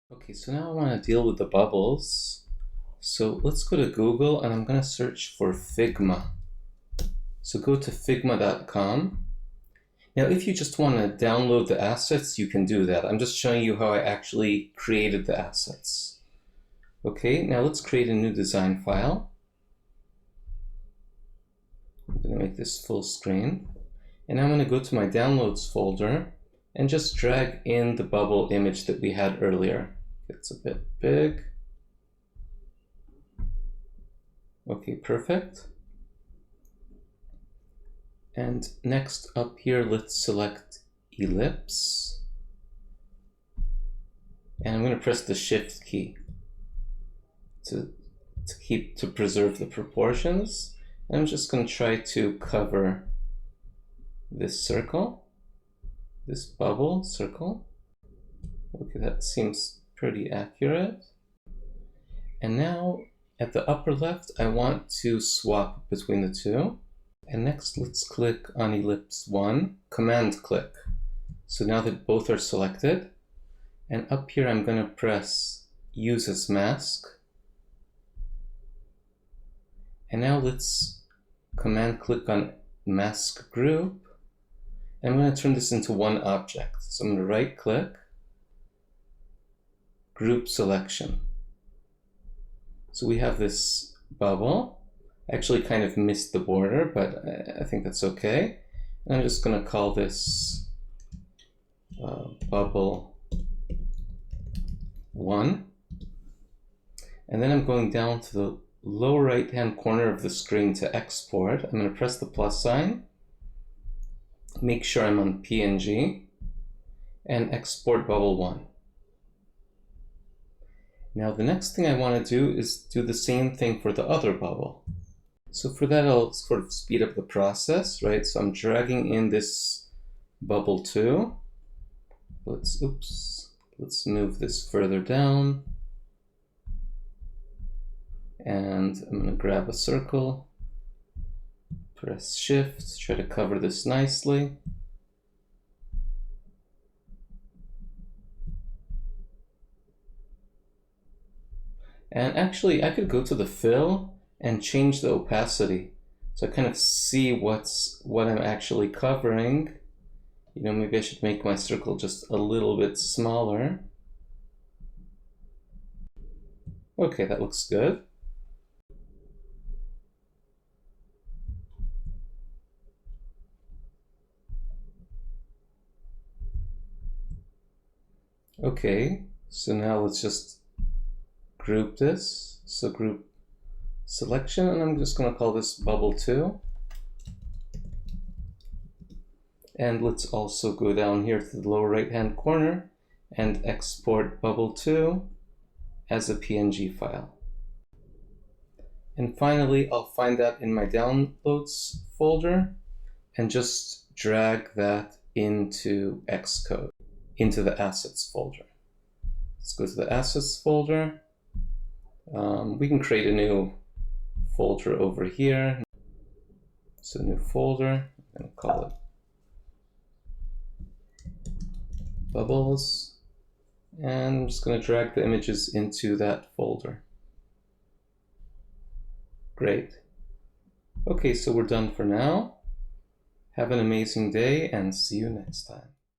Okay, so now I want to deal with the bubbles. So let's go to Google and I'm going to search for Figma. So go to figma.com. Now, if you just want to download the assets, you can do that. I'm just showing you how I actually created the assets. Okay, now let's create a new design file. I'm going to make this full screen. And I'm going to go to my downloads folder and just drag in the bubble image that we had earlier. It's a bit big. Okay, perfect. And next up here, let's select ellipse. And I'm going to press the shift key to preserve the proportions. And I'm just going to try to cover this circle, this bubble circle. Okay, that seems pretty accurate. And now at the upper left, I want to swap between the two. And next, let's click on ellipse 1, command click. So now that both are selected, and up here I'm going to press use as mask. And now let's command click on mask group. And I'm going to turn this into one object. So I'm going to right click, group selection. So we have this bubble. I actually kind of missed the border, but I think that's okay. And I'm just going to call this bubble 1. And then I'm going down to the lower right hand corner of the screen to export. I'm going to press the plus sign, make sure I'm on PNG, and export bubble 1. Now the next thing I want to do is do the same thing for the other bubble. So for that, I'll sort of speed up the process, right? So I'm dragging in this bubble 2. Let's move this further down. And I'm going to grab a circle, press shift, try to cover this nicely. And actually, I could go to the fill and change the opacity. So I kind of see what I'm actually covering. You know, maybe I should make my circle just a little bit smaller. Okay, that looks good. Okay, so now let's just group this. So group selection, and I'm just going to call this bubble 2. And let's also go down here to the lower right hand corner and export bubble 2 as a PNG file. And finally, I'll find that in my downloads folder and just drag that into Xcode, into the assets folder. Let's go to the assets folder. We can create a new folder over here. So new folder, I'm going to call it bubbles. And I'm just going to drag the images into that folder. Great. Okay, so we're done for now. Have an amazing day and see you next time.